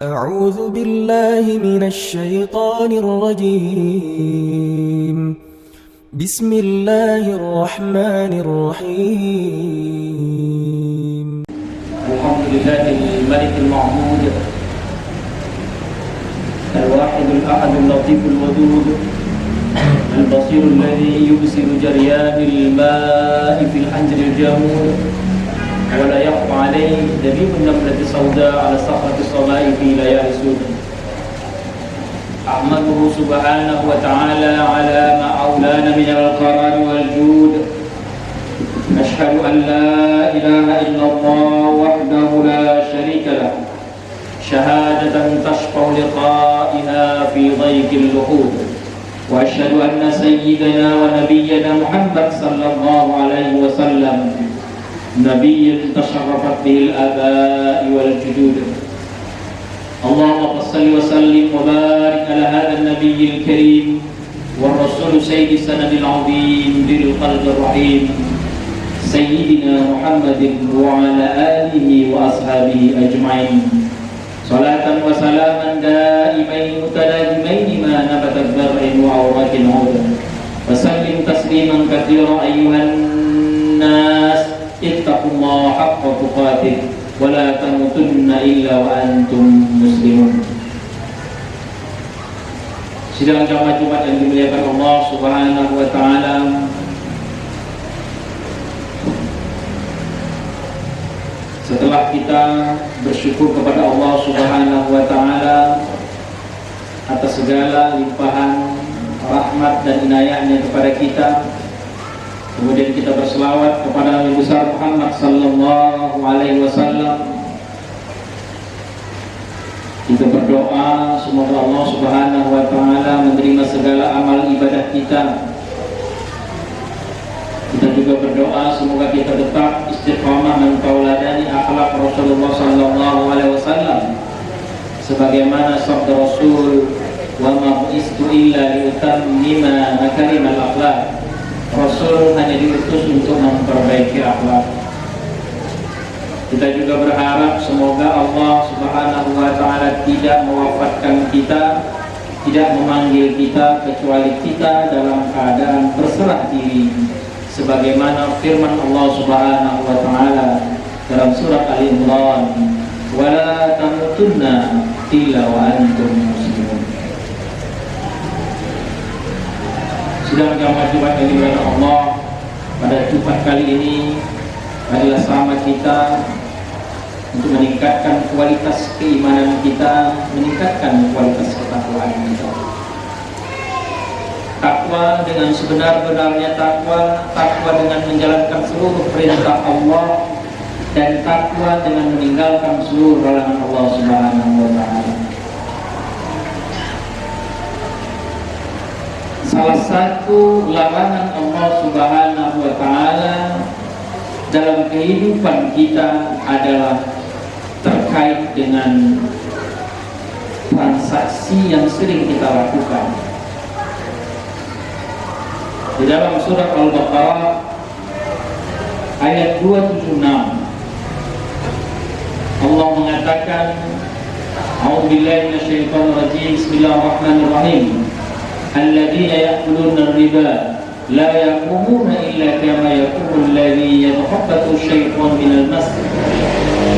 أعوذ بالله من الشيطان الرجيم بسم الله الرحمن الرحيم الحمد لله الملك المعبود الواحد الأحد اللطيف الودود البصير الذي يبصر جريان الماء في الحنجر الجامود ولا يخفى عليه دبيب النملة السوداء على صخرة الصباء في ليالي سود. أحمده سبحانه وتعالى على ما أولانا من القرار والجود. أشهد أن لا إله إلا الله وحده لا شريك له شهادة تشفع لقائها في ضيق اللحود. وأشهد أن سيدنا ونبينا محمد صلى الله عليه وسلم نبي تشرفت به الآباء والجدود. اللهم صل وسلم وبارك على هذا النبي الكريم والرسول سيد السند العظيم ذي القلب الرحيم سيدنا محمد وعلى آله وأصحابه أجمعين صلاة وسلاما دائمين متلازمين ما نبتت برع وأوراق عود. وسلم تسليما كثيرا أيها الناس اتقوا الله حق تقاته ولا تموتن إلا وأنتم مسلمون. Sidang jamaah Jumat yang dimuliakan Allah Subhanahu wa taala. Setelah kita bersyukur kepada Allah Subhanahu wa taala atas segala limpahan rahmat dan inayahnya kepada kita, kemudian kita berselawat kepada Nabi besar Muhammad sallallahu alaihi wasallam. Kita berdoa semoga Allah Subhanahu wa taala menerima segala amal ibadah kita. Kita juga berdoa semoga kita tetap istiqamah mentauladani akhlak Rasulullah sallallahu alaihi wasallam sebagaimana sabda Rasul, wa ma bu'istu illa liutammima makarimal akhlak. Rasul hanya diutus untuk memperbaiki akhlak. Kita juga berharap semoga Allah Subhanahu wa taala tidak mewafatkan kita, tidak memanggil kita kecuali kita dalam keadaan berserah diri sebagaimana firman Allah Subhanahu wa taala dalam surat Al-Imran, wala tamutunna illa wa antum muslimun. Sidang jamaah Jumat yang dimuliakan Allah, pada Jumat kali ini adalah sama kita untuk meningkatkan kualitas keimanan kita, meningkatkan kualitas ketakwaan kita. Takwa dengan sebenar-benarnya takwa, takwa dengan menjalankan seluruh perintah Allah, dan takwa dengan meninggalkan seluruh larangan Allah Subhanahu wa taala. Salah satu larangan Allah Subhanahu wa taala dalam kehidupan kita adalah terkait dengan transaksi yang sering kita lakukan. Di dalam surah Al-Baqarah ayat 276 Allah mengatakan, A'udzubillahi minasyaitonir rajim, bismillahirrahmanirrahim. Alladzina ya'kuluna ar-riba la yaqumuna illa kama yaqumu alladhi yatakhabbathu asy-syaitanu minal mas.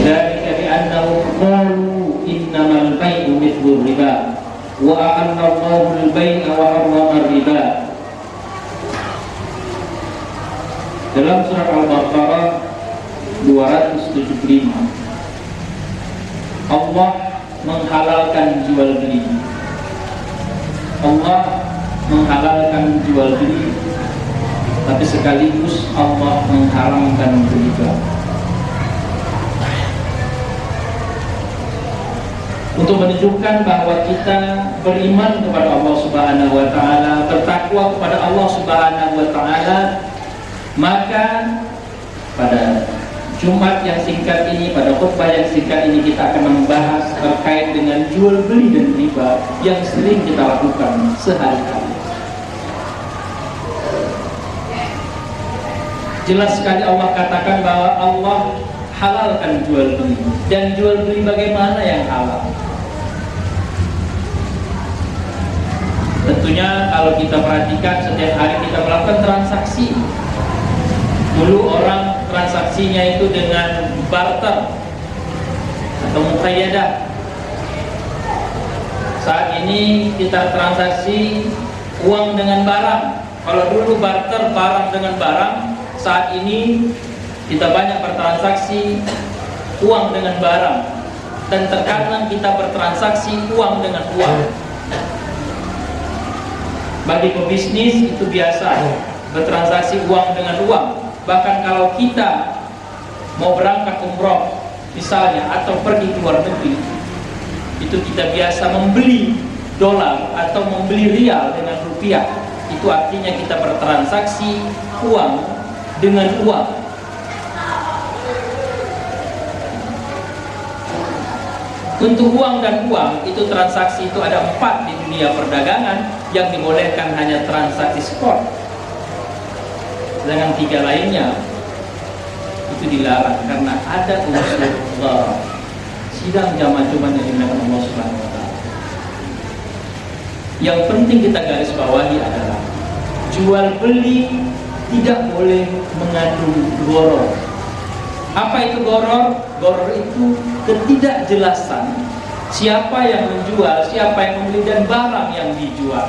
Dzalika bi annahum qalu innamal bay'u mithlu ar-riba wa ahalla Allahu al-bay'a wa harrama ar-riba. Dalam surah Al-Baqarah 275 Allah menghalalkan jual beli. Allah menghalalkan jual beli, tapi sekaligus Allah mengharamkan riba. Untuk menunjukkan bahwa kita beriman kepada Allah Subhanahu wa taala, bertakwa kepada Allah Subhanahu wa taala, maka pada Jumat yang singkat ini, pada khutbah yang singkat ini, kita akan membahas terkait dengan jual beli dan riba yang sering kita lakukan sehari-hari. Jelas sekali Allah katakan bahwa Allah halalkan jual beli. Dan jual beli bagaimana yang halal? Tentunya kalau kita perhatikan setiap hari kita melakukan transaksi. Dulu orang transaksinya itu dengan barter atau muqayyadah. Saat ini kita transaksi uang dengan barang. Kalau dulu barter barang dengan barang, saat ini kita banyak bertransaksi uang dengan barang. Dan terkadang kita bertransaksi uang dengan uang. Bagi pebisnis itu biasa bertransaksi uang dengan uang. Bahkan kalau kita mau berangkat umroh misalnya atau pergi ke luar negeri, itu kita biasa membeli dolar atau membeli rial dengan rupiah. Itu artinya kita bertransaksi uang dengan uang. Untuk uang dan uang itu transaksi itu ada 4 di dunia perdagangan. Yang dibolehkan hanya transaksi spot. Sedangkan 3 lainnya itu dilarang karena ada unsur gharar. Sidang jamaah Jumat yang dimuliakan Allah Subhanahu wa taala. Yang penting kita garis bawahi adalah jual beli tidak boleh mengandung gharar. Apa itu gharar? Gharar itu ketidakjelasan siapa yang menjual, siapa yang membeli, dan barang yang dijual.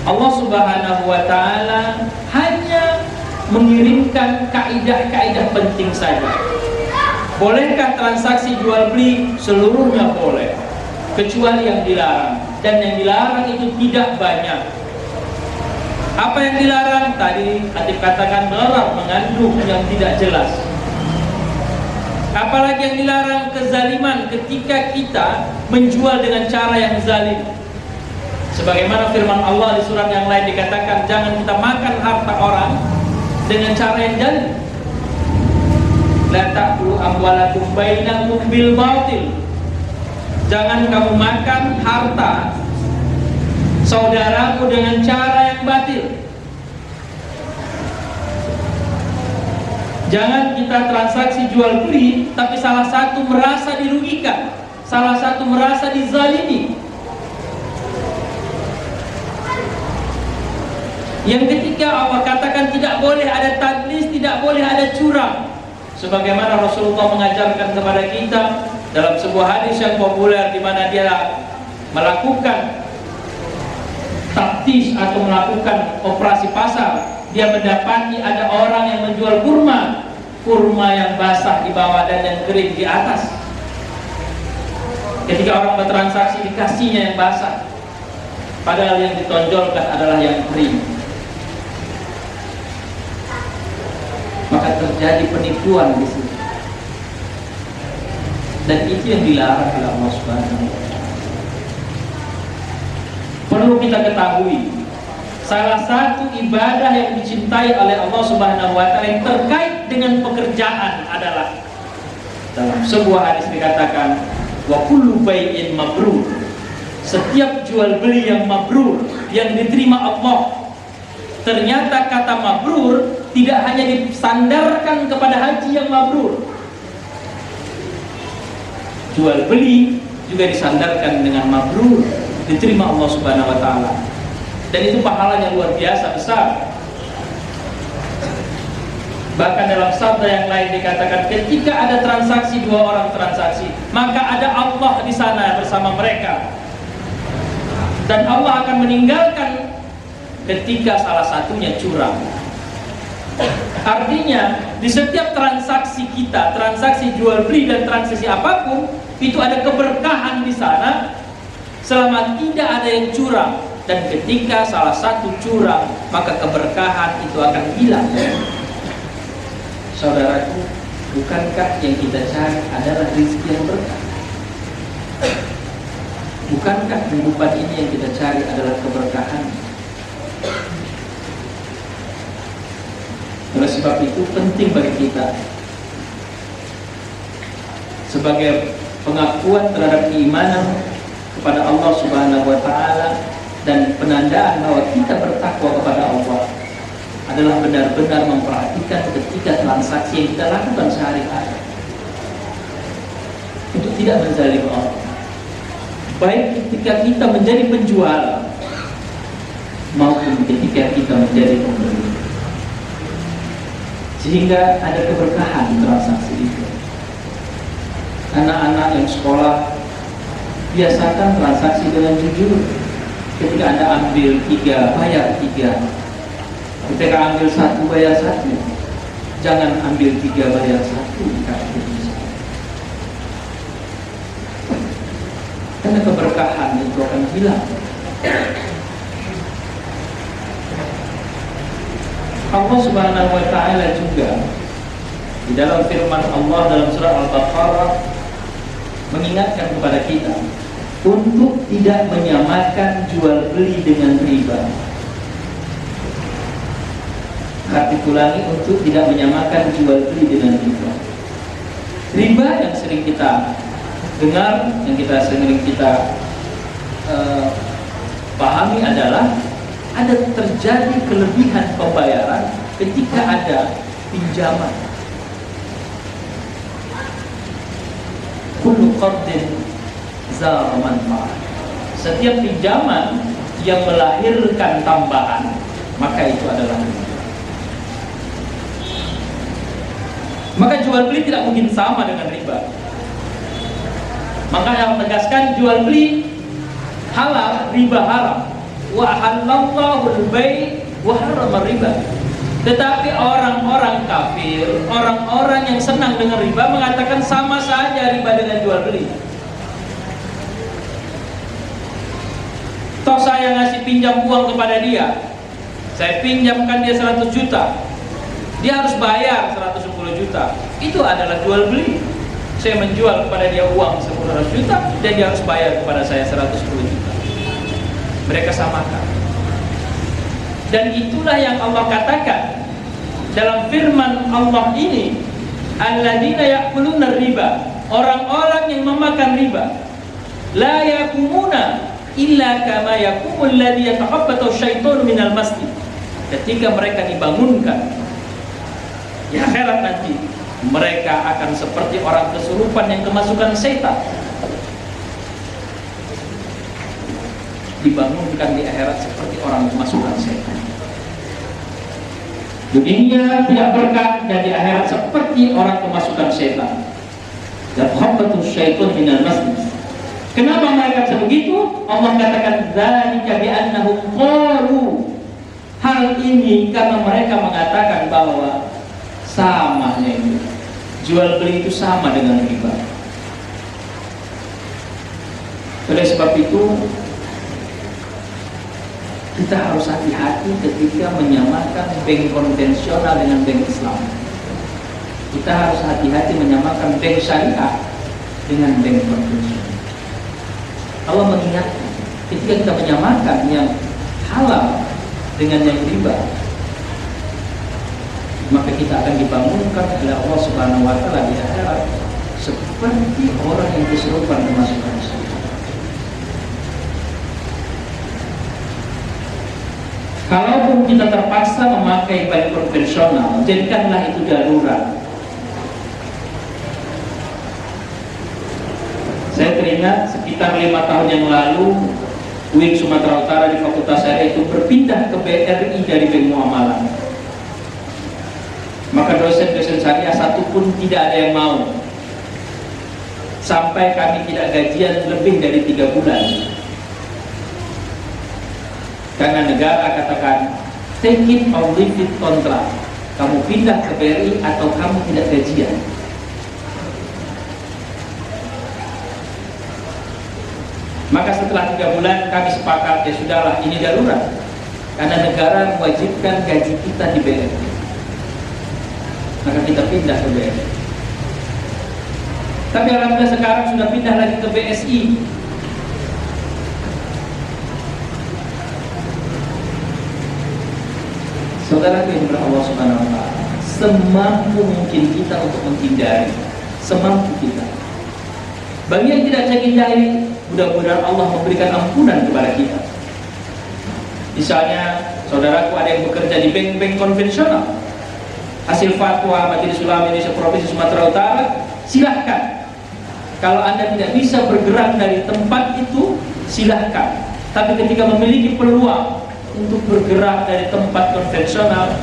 Allah Subhanahu wa taala hanya mengirimkan kaidah-kaidah penting saja. Bolehkah transaksi jual beli? Seluruhnya boleh, kecuali yang dilarang. Dan yang dilarang itu tidak banyak. Apa yang dilarang? Tadi Khatib katakan gharar, mengandung yang tidak jelas. Apalagi yang dilarang? Kezaliman, ketika kita menjual dengan cara yang zalim. Sebagaimana firman Allah di surat yang lain dikatakan, jangan kita makan harta orang dengan cara yang zalim. La ta'kulu amwalakum bainakum bil batil. Jangan kamu makan harta saudaramu dengan cara yang batil. Jangan kita transaksi jual beli tapi salah satu merasa dirugikan, salah satu merasa dizalimi. Yang ketiga Allah katakan tidak boleh ada tadlis, tidak boleh ada curang. Sebagaimana Rasulullah mengajarkan kepada kita dalam sebuah hadis yang populer di mana dia melakukan taktis atau melakukan operasi pasar. Dia mendapati ada orang yang menjual kurma yang basah di bawah dan yang kering di atas. Ketika orang bertransaksi dikasihnya yang basah, padahal yang ditonjolkan adalah yang kering. Maka terjadi penipuan di sini. Dan itu yang dilarang oleh Allah Subhanahu wa taala. Perlu kita ketahui, salah satu ibadah yang dicintai oleh Allah Subhanahu wa taala yang terkait dengan pekerjaan adalah dalam sebuah hadis dikatakan wa kullu bai'in mabrur. Setiap jual beli yang mabrur, yang diterima Allah. Ternyata kata mabrur tidak hanya disandarkan kepada haji yang mabrur. Jual beli juga disandarkan dengan mabrur, diterima Allah Subhanahu wa taala. Dan itu pahalanya luar biasa besar. Bahkan dalam sabda yang lain dikatakan ketika ada transaksi, 2 orang transaksi, maka ada Allah di sana bersama mereka. Dan Allah akan meninggalkan ketika salah satunya curang. Artinya di setiap transaksi kita, transaksi jual beli dan transaksi apapun, itu ada keberkahan di sana selama tidak ada yang curang. Dan ketika salah satu curang, maka keberkahan itu akan hilang. Saudaraku, bukankah yang kita cari adalah rezeki yang berkah? Bukankah kehidupan ini yang kita cari adalah keberkahan? Oleh sebab itu penting bagi kita sebagai pengakuan terhadap keimanan kepada Allah Subhanahu wa taala dan penandaan bahwa kita bertakwa kepada Allah adalah benar-benar memperhatikan ketika transaksi yang kita lakukan sehari-hari untuk tidak menzalimi orang, baik ketika kita menjadi penjual maupun ketika kita menjadi pembeli, sehingga ada keberkahan transaksi itu. Anak-anak yang sekolah, biasakan transaksi dengan jujur. Ketika Anda ambil 3, bayar 3. Ketika ambil 1, bayar 1. Jangan ambil 3, bayar 1. Karena keberkahan itu akan hilang. Allah Subhanahu wa ta'ala juga di dalam firman Allah dalam surah Al-Baqarah mengingatkan kepada kita untuk tidak menyamakan jual beli dengan riba. Ulangi, untuk tidak menyamakan jual beli dengan riba. Riba yang sering kita dengar, yang sering kita pahami adalah ada terjadi kelebihan pembayaran ketika ada pinjaman. Kullu qardin zara manfaat. Setiap pinjaman yang melahirkan tambahan, maka itu adalah riba. Maka jual beli tidak mungkin sama dengan riba. Maka yang menegaskan jual beli halal, riba haram. Wa halallahu al-bai' wa harrama riba. Tetapi orang-orang kafir, orang-orang yang senang dengan riba mengatakan sama saja riba dengan jual beli. Toh saya ngasih pinjam uang kepada dia, saya pinjamkan dia 100 juta, dia harus bayar 110 juta. Itu adalah jual beli. Saya menjual kepada dia uang 100 juta dan dia harus bayar kepada saya 110 juta. Mereka samakan. Dan itulah yang Allah katakan dalam firman Allah ini, alladzina ya'kuluna riba, orang-orang yang memakan riba, la yaqumuna illa kama yaqumul ladzi yatakhabbathu syaitanu minal masjid. Ketika mereka dibangunkan di akhirat nanti, mereka akan seperti orang kesurupan yang kemasukan setan. Dibangunkan di akhirat seperti orang kemasukan setan. Dunia tidak berkah dan di akhirat seperti orang kemasukan setan. Yatakhabbathu syaitanu minal masjid. Kenapa mereka sebegitu? Allah katakan dzalika bi annahum qalu. Hal ini karena mereka mengatakan bahwa samanya itu jual beli itu sama dengan riba. Oleh sebab itu kita harus hati-hati ketika menyamakan bank konvensional dengan bank Islam. Kita harus hati-hati menyamakan bank syariah dengan bank konvensional. Allah mengingatkan ketika kita menyamakan yang halal dengan yang riba, maka kita akan dibangunkan oleh Allah Subhanahu wa ta'ala di akhirat seperti orang yang kesurupan kemasukan syaitan. Kalaupun kita terpaksa memakai bank konvensional, jadikanlah itu darurat. Saya teringat sekitar 5 tahun yang lalu, UIN Sumatera Utara di Fakultas saya itu berpindah ke BRI dari Bank Muamalah. Maka dosen-dosen syariah satupun tidak ada yang mau. Sampai kami tidak gajian lebih dari 3 bulan. Karena negara katakan take it or leave it kontrak. Kamu pindah ke BRI atau kamu tidak gajian. Maka setelah 3 bulan kami sepakat, ya sudahlah, ini darurat. Karena negara mewajibkan gaji kita di BRI. Maka kita pindah ke BRI. Tapi alhamdulillah sekarang sudah pindah lagi ke BSI. Saudara yang Allah Subhanahu wa ta'ala, semampu mungkin kita untuk menghindari, semampu kita. Bagi yang tidak saya hindari, mudah-mudahan Allah memberikan ampunan kepada kita. Misalnya, saudaraku ada yang bekerja di bank-bank konvensional, hasil fatwa Majelis Ulama Indonesia Provinsi Sumatera Utara, silahkan Kalau Anda tidak bisa bergerak dari tempat itu, silahkan. Tapi ketika memiliki peluang untuk bergerak dari tempat konvensional,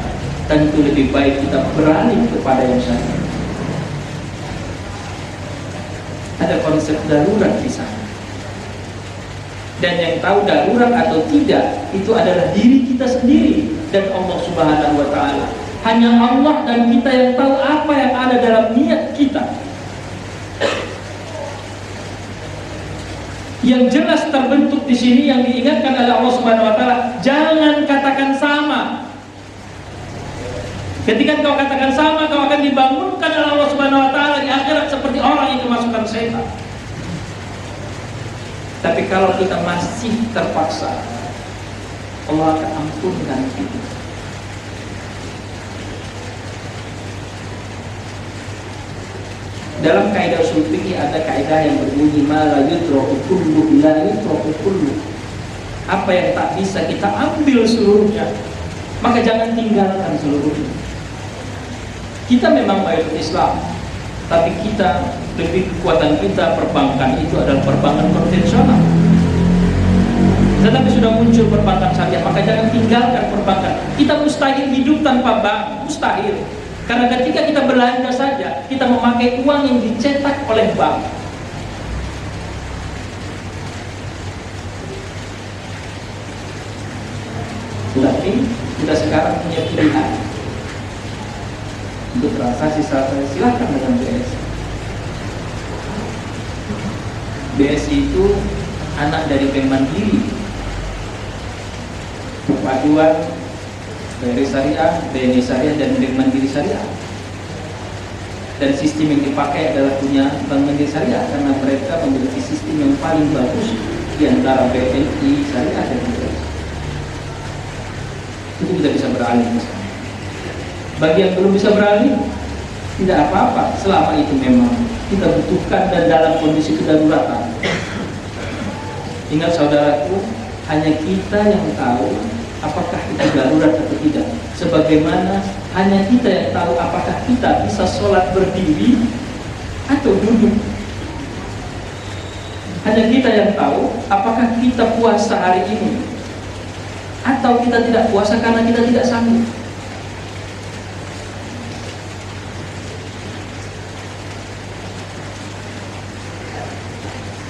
tentu lebih baik kita beralih kepada yang syar'i. Ada konsep darurat di sana. Dan yang tahu darurat atau tidak itu adalah diri kita sendiri dan Allah Subhanahu wa taala. Hanya Allah dan kita yang tahu apa yang ada dalam niat kita. Yang jelas terbentuk di sini yang diingatkan oleh Allah Subhanahu wa taala, jangan katakan sama. Ketika kau katakan sama, kau akan dibangunkan oleh Allah Subhanahu wa taala di akhirat seperti orang yang kemasukan setan. Tapi kalau kita masih terpaksa, Allah akan ampunkan kita. Dalam kaidah ushul fikih ada kaidah yang berbunyi ma la yudraku kullu la yudraku kullu. Apa yang tak bisa kita ambil seluruhnya, maka jangan tinggalkan seluruhnya. Kita memang mayoritas Islam, tapi kita lebih kekuatan kita perbankan itu adalah perbankan konvensional. Tetapi sudah muncul perbankan syariah, maka jangan tinggalkan perbankan. Kita mustahil hidup tanpa bank, mustahil. Karena ketika kita belanja saja, kita memakai uang yang dicetak oleh bank. Tetapi kita sekarang punya pilihan untuk transaksi saat-saat, silahkan dengan BSI. BSI itu anak dari Bank Mandiri, perpaduan BRI Syariah, BNI Syariah, dan Bank Mandiri Syariah. Dan sistem yang dipakai adalah punya Bank Mandiri Syariah karena mereka memiliki sistem yang paling bagus di antara BNI Syariah dan BRI. Itu kita bisa beralih. Bagi yang belum bisa beralih, tidak apa-apa selama itu memang kita butuhkan dan dalam kondisi kedaruratan. Ingat saudaraku, hanya kita yang tahu apakah itu darurat atau tidak. Sebagaimana hanya kita yang tahu apakah kita bisa sholat berdiri atau duduk. Hanya kita yang tahu apakah kita puasa hari ini atau kita tidak puasa karena kita tidak sanggup.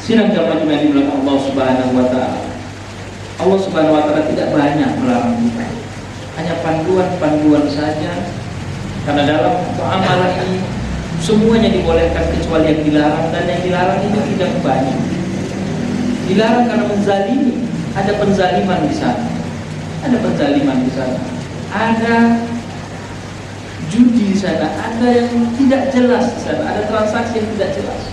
Sidang jamaah yang dimuliakan Allah Subhanahu wa taala. Allah Subhanahu wa taala tidak banyak melarang kita. Hanya panduan-panduan saja. Karena dalam muamalah ini semuanya dibolehkan kecuali yang dilarang, dan yang dilarang itu tidak banyak. Dilarang karena menzalimi, ada penzaliman di sana. Ada penzaliman di sana. Ada judi di sana, ada yang tidak jelas di sana, ada transaksi yang tidak jelas.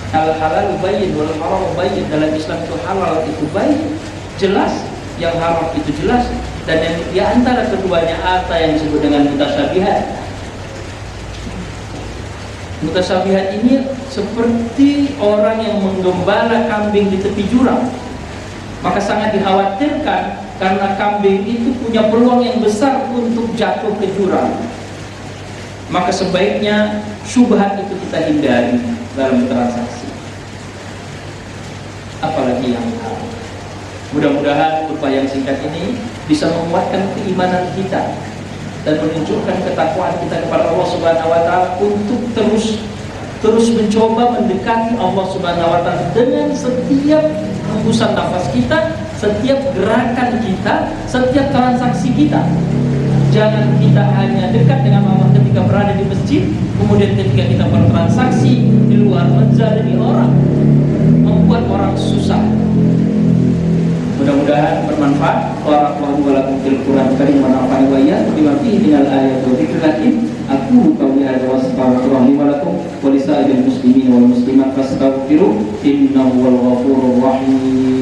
Al-halal bayyin wal haram bayyin. Dalam Islam itu halal itu bayyin, jelas, yang haram itu jelas, dan yang di antara keduanya ada yang disebut dengan mutasyabihat. Mutasyabihat ini seperti orang yang menggembala kambing di tepi jurang. Maka sangat dikhawatirkan karena kambing itu punya peluang yang besar untuk jatuh ke jurang. Maka sebaiknya syubhat itu kita hindari dalam transaksi, apalagi yang haram. Mudah-mudahan khutbah yang singkat ini bisa menguatkan keimanan kita dan menunjukkan ketakwaan kita kepada Allah Subhanahu wa taala untuk terus mencoba mendekati Allah Subhanahu wa taala dengan setiap hembusan nafas kita, setiap gerakan kita, setiap transaksi kita. Jangan kita hanya dekat dengan Allah ketika berada di masjid, kemudian ketika kita bertransaksi di luar menzalimi orang, membuat orang susah. Mudah-mudahan bermanfaat. Barakallahu lakum fil Qur'an karim wa nafa'ani wa iyyakum bima fihi minal ayati wa dzikril hakim. Aku qawli hadza wa astaghfirullaha li wa lakum wa lisa'iril muslimin wal muslimat fastaghfiruhu innahu wal ghafurur rahim.